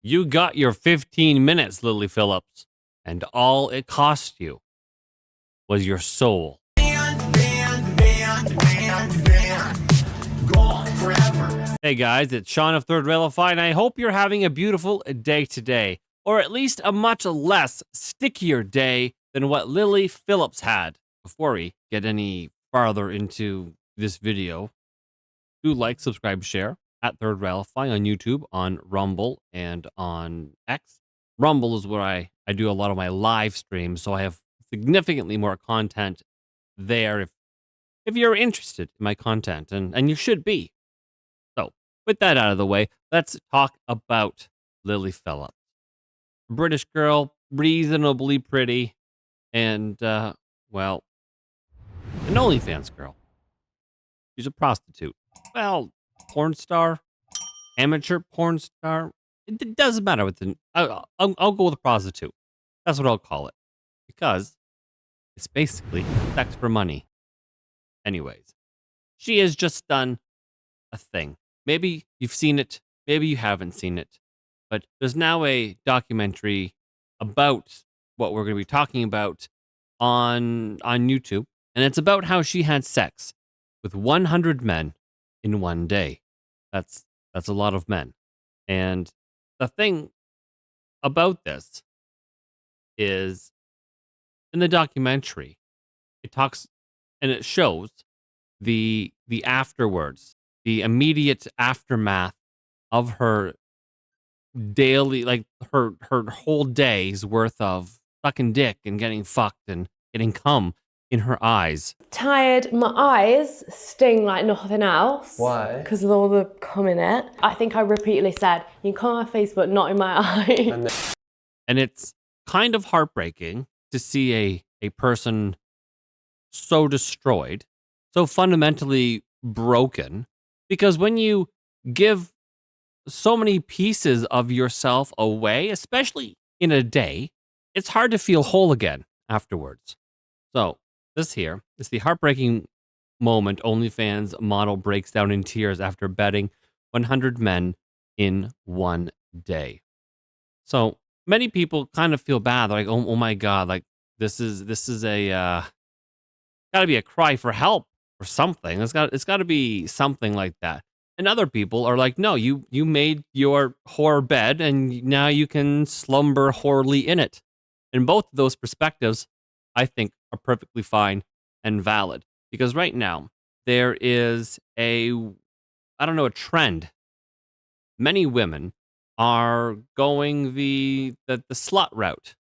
You got your 15 minutes, Lily Phillips, and all it cost you was your soul. Gone forever. Hey guys, it's Sean of Third Railify, and I hope you're having a beautiful day today, or at least a much less stickier day than what Lily Phillips had. Before we get any farther into this video, do like, subscribe, share at Third Railify on YouTube, on Rumble, and on X. Rumble is where I do a lot of my live streams, so I have significantly more content there if you're interested in my content, and you should be. So, with that out of the way, let's talk about Lily Phillips. British girl, reasonably pretty, and, well, an OnlyFans girl. She's a prostitute. Well, porn star, amateur porn star. It doesn't matter what I'll go with a prostitute. That's what I'll call it, because it's basically sex for money. Anyways, she has just done a thing. Maybe you've seen it, maybe you haven't seen it, but there's now a documentary about what we're going to be talking about on YouTube, and it's about how she had sex with 100 men in one day. That's a lot of men. And the thing about this is, in the documentary, it talks and it shows the afterwards, the immediate aftermath of her daily, like her whole day's worth of sucking dick and getting fucked and getting cum in her eyes. Tired, my eyes sting like nothing else. Why? Because of all the cum in it. I think I repeatedly said, you can come on my face, but not in my eye. And it's kind of heartbreaking to see a person so destroyed, so fundamentally broken, because when you give so many pieces of yourself away, especially in a day, it's hard to feel whole again afterwards. So this here is the heartbreaking moment OnlyFans model breaks down in tears after betting 100 men in one day. So many people kind of feel bad, like, oh my God, like this is a gotta be a cry for help or something. It's got to be something like that. And other people are like, no, you made your whore bed and now you can slumber whorely in it. And both of those perspectives, I think, are perfectly fine and valid. Because right now, there is a trend. Many women are going the slut route.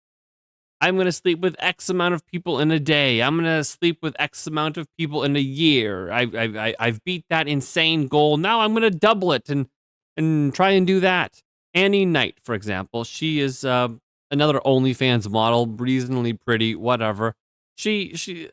I'm going to sleep with X amount of people in a day. I'm going to sleep with X amount of people in a year. I've beat that insane goal. Now I'm going to double it and try and do that. Annie Knight, for example, she is another OnlyFans model, reasonably pretty, whatever. She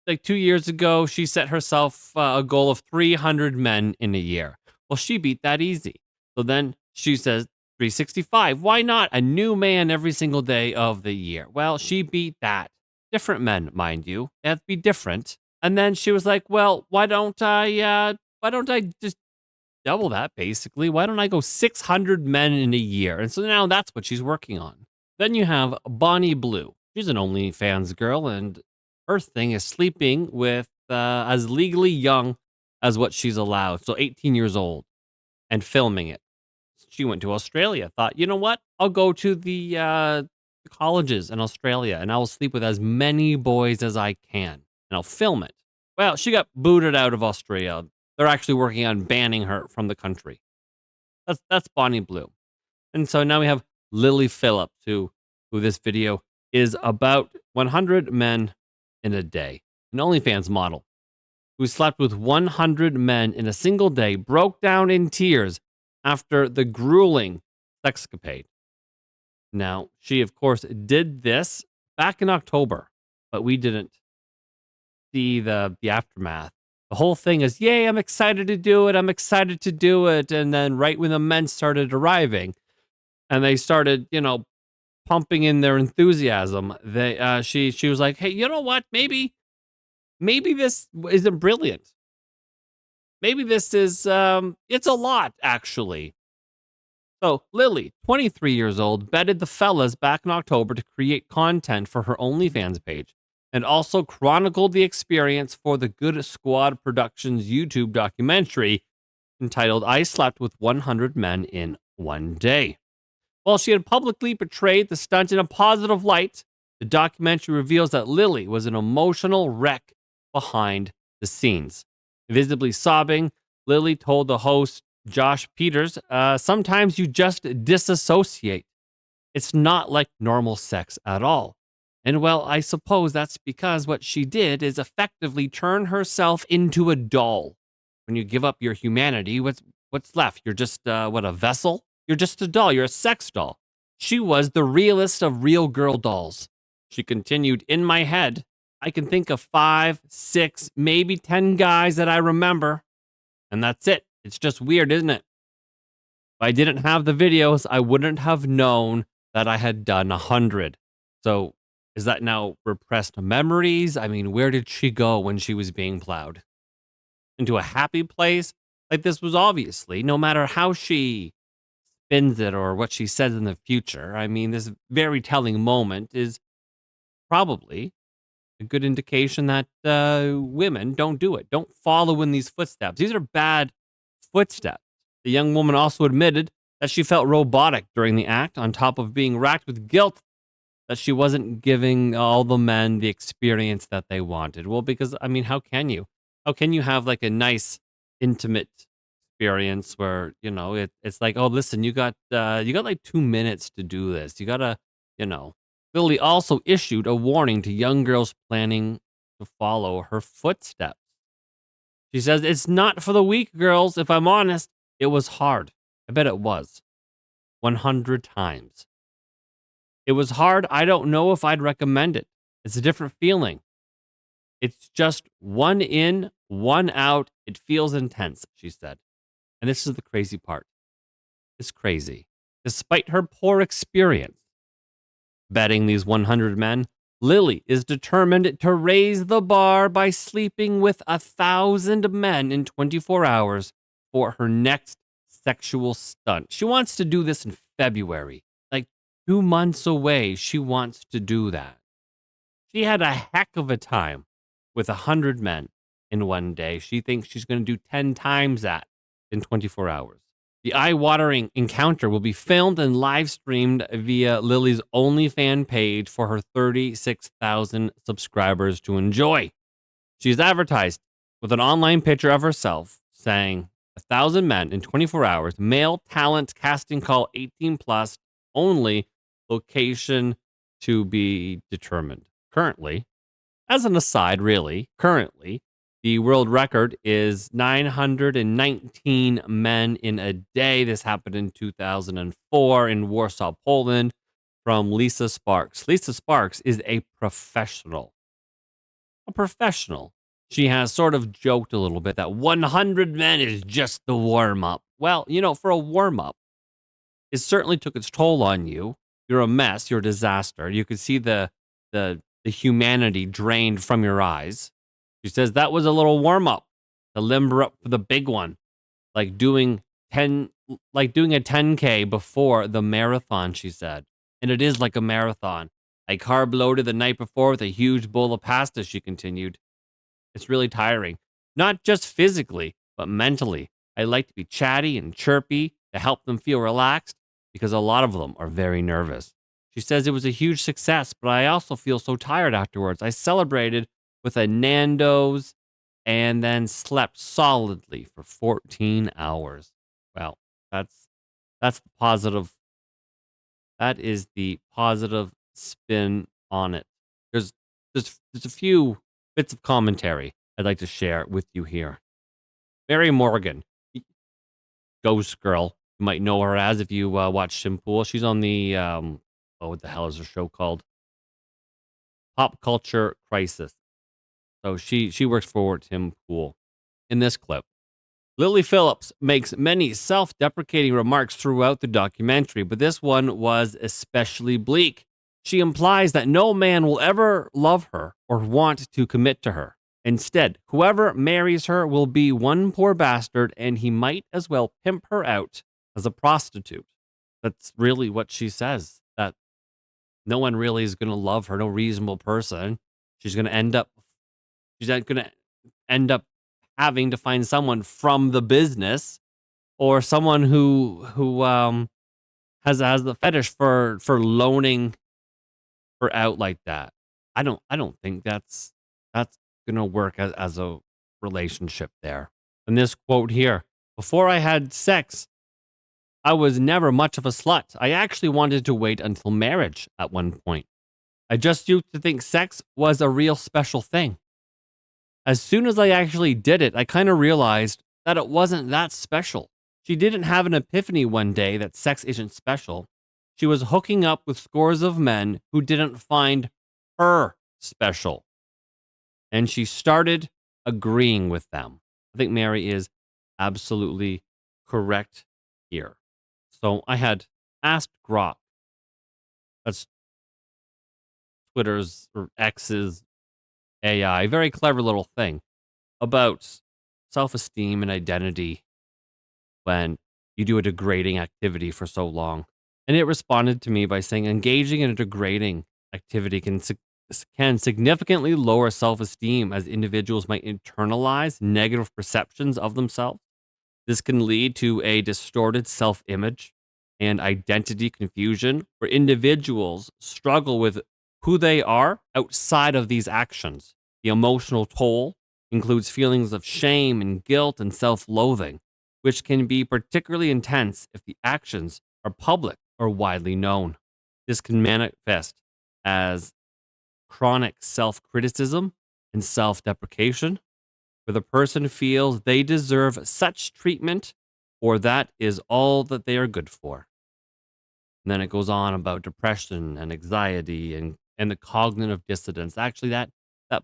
like 2 years ago, she set herself a goal of 300 men in a year. Well, she beat that easy. So then she says, 365. Why not a new man every single day of the year? Well, she beat that. Different men, mind you. They have to be different. And then she was like, well, why don't I just double that, basically? Why don't I go 600 men in a year? And so now that's what she's working on. Then you have Bonnie Blue. She's an OnlyFans girl, and her thing is sleeping with as legally young as what she's allowed. So 18 years old, and filming it. She went to Australia, thought, you know what? I'll go to the colleges in Australia and I'll sleep with as many boys as I can and I'll film it. Well, she got booted out of Australia. They're actually working on banning her from the country. That's Bonnie Blue. And so now we have Lily Phillips, who this video is about 100 men in a day. An OnlyFans model who slept with 100 men in a single day, broke down in tears after the grueling sexcapade. Now, she, of course, did this back in October, but we didn't see the aftermath. The whole thing is, yay, I'm excited to do it. I'm excited to do it. And then right when the men started arriving and they started, pumping in their enthusiasm, she was like, hey, you know what? Maybe this isn't brilliant. Maybe this is, it's a lot, actually. So, Lily, 23 years old, bedded the fellas back in October to create content for her OnlyFans page and also chronicled the experience for the Good Squad Productions YouTube documentary entitled I Slept with 100 Men in One Day. While she had publicly portrayed the stunt in a positive light, the documentary reveals that Lily was an emotional wreck behind the scenes. Visibly sobbing, Lily told the host, Josh Peters, sometimes you just disassociate. It's not like normal sex at all. And well, I suppose that's because what she did is effectively turn herself into a doll. When you give up your humanity, what's left? You're just, a vessel? You're just a doll. You're a sex doll. She was the realest of real girl dolls. She continued, in my head, I can think of 5, 6, maybe 10 guys that I remember. And that's it. It's just weird, isn't it? If I didn't have the videos, I wouldn't have known that I had done 100. So is that now repressed memories? I mean, where did she go when she was being plowed? Into a happy place? Like this was obviously, no matter how she spins it or what she says in the future, I mean, this very telling moment is probably a good indication that women don't do it. Don't follow in these footsteps. These are bad footsteps. The young woman also admitted that she felt robotic during the act, on top of being racked with guilt that she wasn't giving all the men the experience that they wanted. Well, because, I mean, how can you? How can you have like a nice, intimate experience where, it's like, oh, listen, you got like 2 minutes to do this. You gotta, you know. Lily also issued a warning to young girls planning to follow her footsteps. She says, it's not for the weak, girls. If I'm honest, it was hard. I bet it was. 100 times. It was hard. I don't know if I'd recommend it. It's a different feeling. It's just one in, one out. It feels intense, she said. And this is the crazy part. It's crazy. Despite her poor experience betting these 100 men, Lily is determined to raise the bar by sleeping with 1,000 men in 24 hours for her next sexual stunt. She wants to do this in February. Like 2 months away, she wants to do that. She had a heck of a time with 100 men in one day. She thinks she's going to do 10 times that in 24 hours. The eye-watering encounter will be filmed and live-streamed via Lily's OnlyFans page for her 36,000 subscribers to enjoy. She's advertised with an online picture of herself saying, 1,000 men in 24 hours, male talent casting call 18 plus, only location to be determined. Currently, as an aside, the world record is 919 men in a day. This happened in 2004 in Warsaw, Poland, from Lisa Sparks. Lisa Sparks is a professional. She has sort of joked a little bit that 100 men is just the warm-up. Well, for a warm-up, it certainly took its toll on you. You're a mess. You're a disaster. You could see the humanity drained from your eyes. She says that was a little warm-up to limber up for the big one, like doing a 10K before the marathon, she said. And it is like a marathon. I carb loaded the night before with a huge bowl of pasta, she continued. It's really tiring. Not just physically, but mentally. I like to be chatty and chirpy to help them feel relaxed because a lot of them are very nervous. She says it was a huge success, but I also feel so tired afterwards. I celebrated with a Nando's and then slept solidly for 14 hours. Well, that's the positive. That is the positive spin on it. There's a few bits of commentary I'd like to share with you here. Mary Morgan, Ghost Girl, you might know her as if you watch Simpool. She's on the what the hell is her show called? Pop Culture Crisis. So she works for Tim Pool. In this clip, Lily Phillips makes many self-deprecating remarks throughout the documentary, but this one was especially bleak. She implies that no man will ever love her or want to commit to her. Instead, whoever marries her will be one poor bastard, and he might as well pimp her out as a prostitute. That's really what she says, that no one really is going to love her, no reasonable person. She's going to end up she's going to end up having to find someone from the business or someone who has the fetish for loaning her out like that. I don't think that's gonna work as a relationship there. And this quote here: "Before I had sex, I was never much of a slut. I actually wanted to wait until marriage at one point. I just used to think sex was a real special thing. As soon as I actually did it, I kind of realized that it wasn't that special. She didn't have an epiphany one day that sex isn't special. She was hooking up with scores of men who didn't find her special. And she started agreeing with them." I think Mary is absolutely correct here. So I had asked Grok, that's Twitter's or X's AI, very clever little thing, about self-esteem and identity when you do a degrading activity for so long. And it responded to me by saying engaging in a degrading activity can significantly lower self-esteem as individuals might internalize negative perceptions of themselves. This can lead to a distorted self-image and identity confusion where individuals struggle with who they are outside of these actions. The emotional toll includes feelings of shame and guilt and self-loathing, which can be particularly intense if the actions are public or widely known. This can manifest as chronic self-criticism and self-deprecation, where the person feels they deserve such treatment or that is all that they are good for. And then it goes on about depression and anxiety and the cognitive dissonance. Actually, that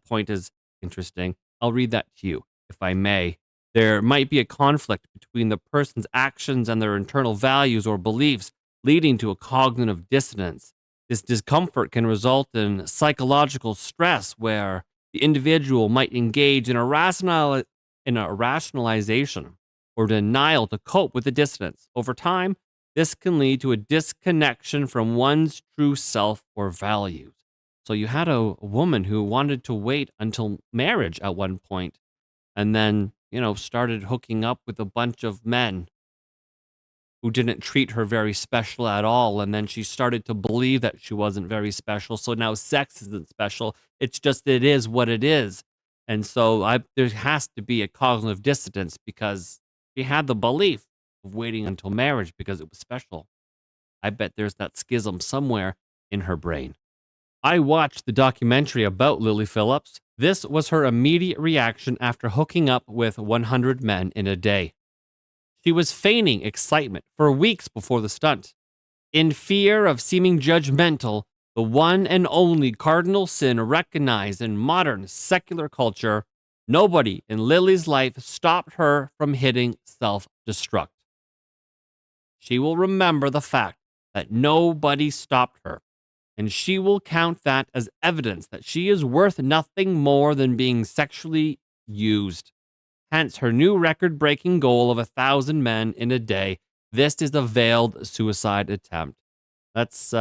point is interesting. I'll read that to you, if I may. There might be a conflict between the person's actions and their internal values or beliefs, leading to a cognitive dissonance. This discomfort can result in psychological stress, where the individual might engage in a rationalization or denial to cope with the dissonance. Over time, this can lead to a disconnection from one's true self or values. So you had a woman who wanted to wait until marriage at one point and then, started hooking up with a bunch of men who didn't treat her very special at all. And then she started to believe that she wasn't very special. So now sex isn't special. It's just, it is what it is. And so there has to be a cognitive dissonance because she had the belief of waiting until marriage because it was special. I bet there's that schism somewhere in her brain. I watched the documentary about Lily Phillips. This was her immediate reaction after hooking up with 100 men in a day. She was feigning excitement for weeks before the stunt. In fear of seeming judgmental, the one and only cardinal sin recognized in modern secular culture, nobody in Lily's life stopped her from hitting self-destruct. She will remember the fact that nobody stopped her, and she will count that as evidence that she is worth nothing more than being sexually used. Hence her new record-breaking goal of 1,000 men in a day. This is a veiled suicide attempt. Let's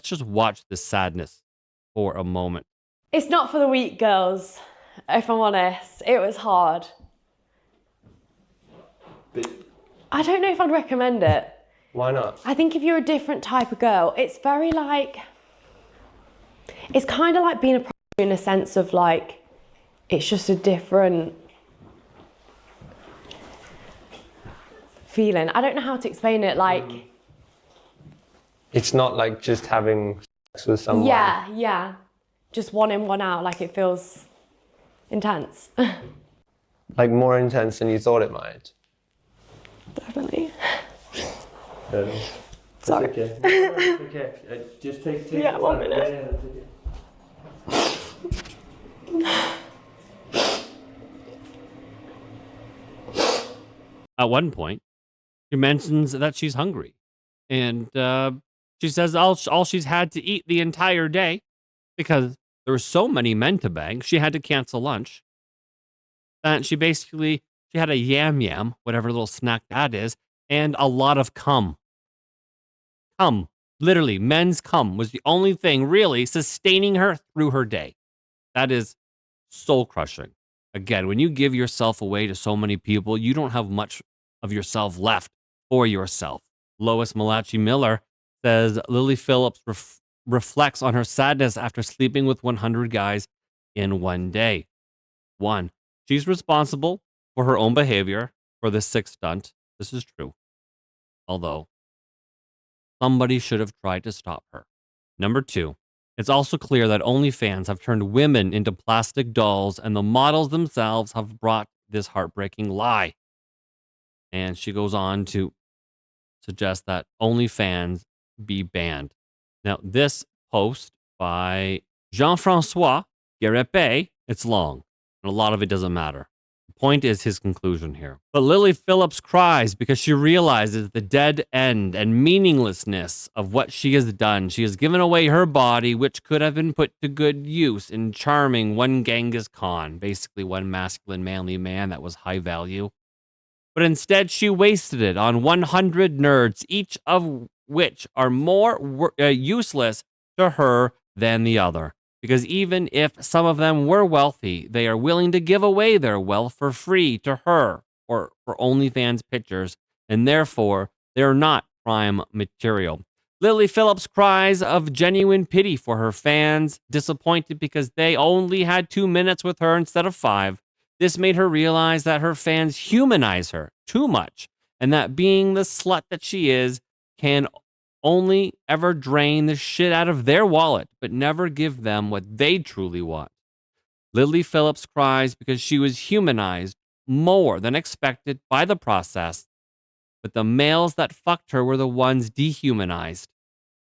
just watch this sadness for a moment. It's not for the weak, girls. If I'm honest, it was hard. But I don't know if I'd recommend it. why not? I think if you're a different type of girl, it's very it's kind of like being a prostitute in a sense of it's just a different feeling. I don't know how to explain it. It's not like just having sex with someone. Yeah. Just one in, one out. It feels intense. Like more intense than you thought it might. Definitely. Sorry. Sorry. It's okay. It's okay. Just take Yeah, 1 minute. At one point, she mentions that she's hungry. And she says all she's had to eat the entire day, because there were so many men to bang, she had to cancel lunch. And she had a yam, whatever little snack that is, and a lot of cum. cum, literally men's cum, was the only thing really sustaining her through her day. That is soul crushing. Again, when you give yourself away to so many people, you don't have much of yourself left for yourself. Lois Malachi Miller says Lily Phillips reflects on her sadness after sleeping with 100 guys in one day. 1. She's responsible for her own behavior for this sick stunt. This is true. Although, somebody should have tried to stop her. Number 2. It's also clear that OnlyFans have turned women into plastic dolls, and the models themselves have brought this heartbreaking lie. And she goes on to suggest that OnlyFans be banned. Now, this post by Jean-François Guerepé, it's long, and a lot of it doesn't matter. The point is his conclusion here. But Lily Phillips cries because she realizes the dead end and meaninglessness of what she has done. She has given away her body, which could have been put to good use in charming one Genghis Khan, basically one masculine, manly man that was high value. But instead, she wasted it on 100 nerds, each of which are more useless to her than the other. Because even if some of them were wealthy, they are willing to give away their wealth for free to her or for OnlyFans pictures, and therefore they're not prime material. Lily Phillips cries of genuine pity for her fans, disappointed because they only had 2 minutes with her instead of 5. This made her realize that her fans humanize her too much, and that being the slut that she is can only ever drain the shit out of their wallet, but never give them what they truly want. Lily Phillips cries because she was humanized more than expected by the process, but the males that fucked her were the ones dehumanized.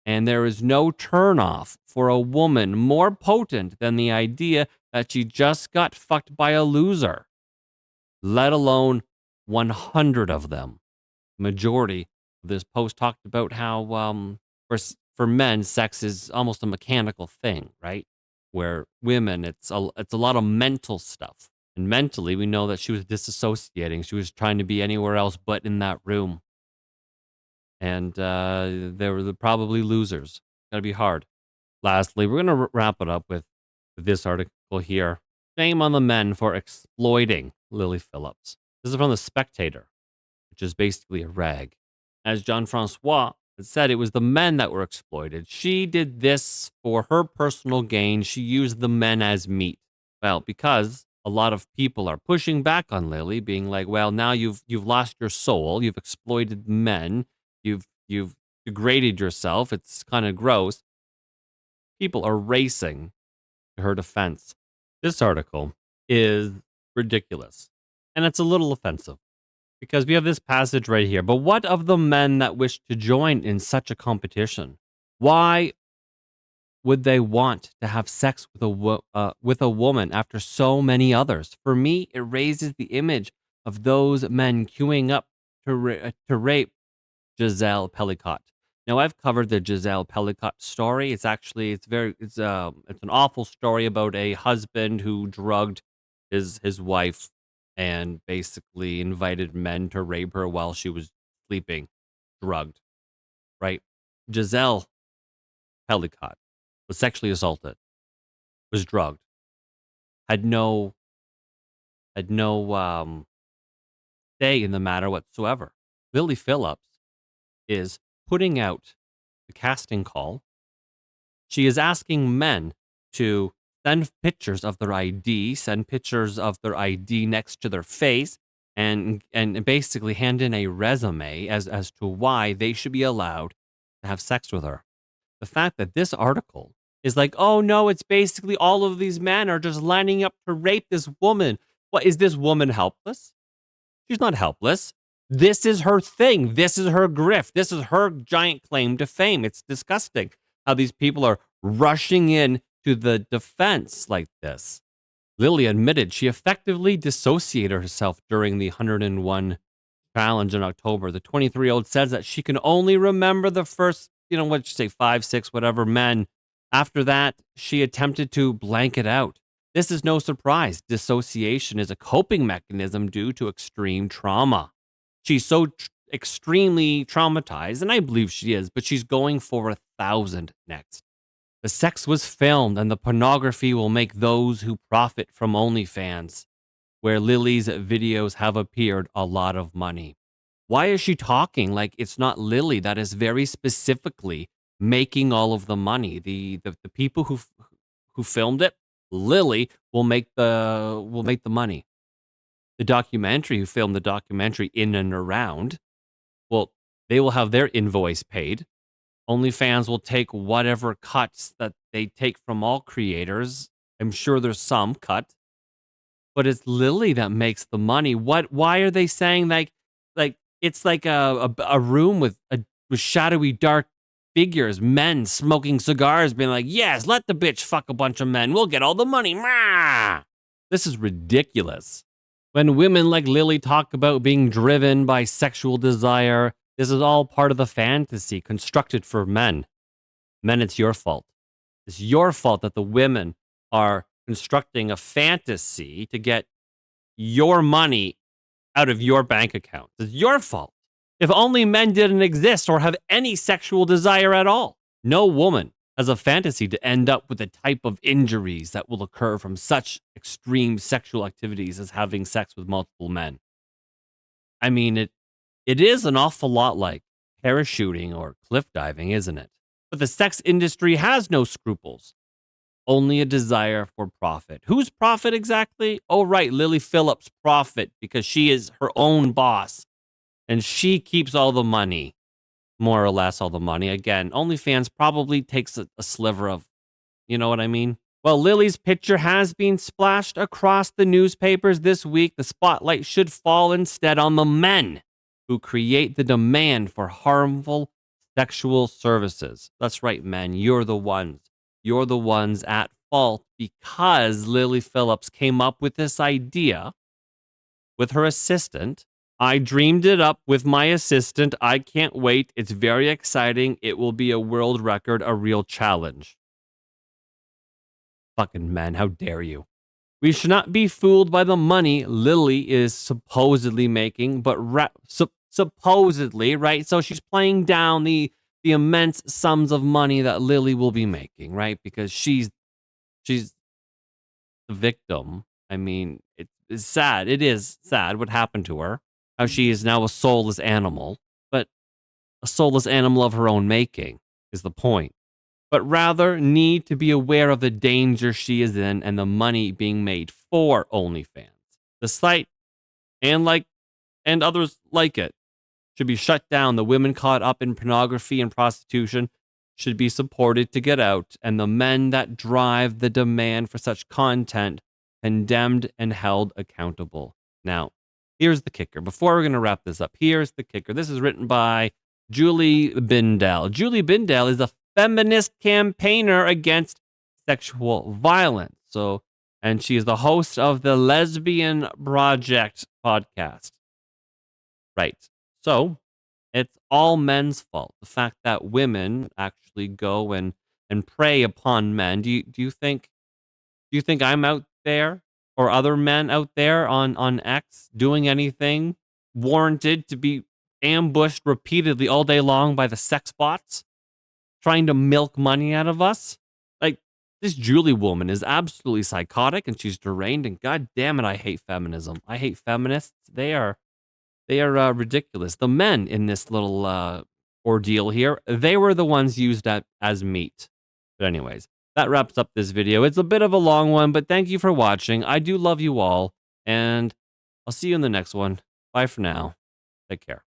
And there is no turnoff for a woman more potent than the idea that she just got fucked by a loser, let alone 100 of them. Majority of this post talked about how for men, sex is almost a mechanical thing, right? Where women, it's a lot of mental stuff. And mentally, we know that she was disassociating. She was trying to be anywhere else but in that room. And there were probably losers. Gotta be hard. Lastly, we're gonna wrap it up with this article here. Shame on the men for exploiting Lily Phillips. This is from The Spectator, which is basically a rag. As Jean-François had said, it was the men that were exploited. She did this for her personal gain. She used the men as meat. Well, because a lot of people are pushing back on Lily, being like, well, now you've lost your soul. You've exploited men. You've degraded yourself. It's kind of gross. People are racing to her defense. This article is ridiculous, and it's a little offensive because we have this passage right here. But what of the men that wish to join in such a competition? Why would they want to have sex with a woman after so many others? For me, it raises the image of those men queuing up to rape Giselle Pellicott. Now, I've covered the Giselle Pellicott story. It's an awful story about a husband who drugged his wife and basically invited men to rape her while she was sleeping, drugged. Right? Giselle Pellicott was sexually assaulted, was drugged, had no say in the matter whatsoever. Lily Phillips is putting out the casting call. She is asking men to send pictures of their ID, send pictures of their ID next to their face, and basically hand in a resume as to why they should be allowed to have sex with her. The fact that this article is like, oh no, it's basically all of these men are just lining up to rape this woman. What, is this woman helpless? She's not helpless. This is her thing. This is her grift. This is her giant claim to fame. It's disgusting how these people are rushing in to the defense like this. Lily admitted she effectively dissociated herself during the 101 challenge in October. The 23-year-old says that she can only remember the first, what'd you say, 5, 6, whatever men. After that, she attempted to blank it out. This is no surprise. Dissociation is a coping mechanism due to extreme trauma. She's so extremely traumatized, and I believe she is, but she's going for 1,000 next. The sex was filmed, and the pornography will make those who profit from OnlyFans, where Lily's videos have appeared, a lot of money. Why is she talking like it's not Lily that is very specifically making all of the money? The people who filmed it, Lily will make the money. The documentary who filmed the documentary in and around, well, they will have their invoice paid. OnlyFans will take whatever cuts that they take from all creators. I'm sure there's some cut, but it's Lily that makes the money. Why are they saying like it's like a room with shadowy dark figures, men smoking cigars, being like, yes, let the bitch fuck a bunch of men. We'll get all the money. Rah! This is ridiculous. When women like Lily talk about being driven by sexual desire, this is all part of the fantasy constructed for men. Men, it's your fault. It's your fault that the women are constructing a fantasy to get your money out of your bank account. It's your fault. If only men didn't exist or have any sexual desire at all. No woman has a fantasy to end up with the type of injuries that will occur from such extreme sexual activities as having sex with multiple men. I mean, it is an awful lot like parachuting or cliff diving, isn't it? But the sex industry has no scruples. Only a desire for profit. Whose profit exactly? Oh, right, Lily Phillips' profit, because she is her own boss. And she keeps all the money. More or less all the money. Again, OnlyFans probably takes a sliver of, you know what I mean? Well, Lily's picture has been splashed across the newspapers this week. The spotlight should fall instead on the men who create the demand for harmful sexual services. That's right, men. You're the ones. You're the ones at fault because Lily Phillips came up with this idea with her assistant. I dreamed it up with my assistant. I can't wait. It's very exciting. It will be a world record, a real challenge. Fucking men, how dare you? We should not be fooled by the money Lily is supposedly making, but supposedly, right? So she's playing down the immense sums of money that Lily will be making, right? Because she's the victim. I mean, it's sad. It is sad what happened to her. How she is now a soulless animal, but a soulless animal of her own making is the point. But rather need to be aware of the danger she is in and the money being made for OnlyFans. The site and others like it should be shut down. The women caught up in pornography and prostitution should be supported to get out, and the men that drive the demand for such content condemned and held accountable. Now, here's the kicker. Before we're going to wrap this up, here's the kicker. This is written by Julie Bindel. Julie Bindel is a feminist campaigner against sexual violence. And she is the host of the Lesbian Project podcast. Right. So it's all men's fault. The fact that women actually go and prey upon men. Do you think I'm out there or other men out there on X doing anything warranted to be ambushed repeatedly all day long by the sex bots trying to milk money out of us? Like, this Julie woman is absolutely psychotic and she's deranged, and god damn it, I hate feminism. I hate feminists. They are ridiculous. The men in this little ordeal here, they were the ones used as meat. But anyways, that wraps up this video. It's a bit of a long one, but thank you for watching. I do love you all, and I'll see you in the next one. Bye for now. Take care.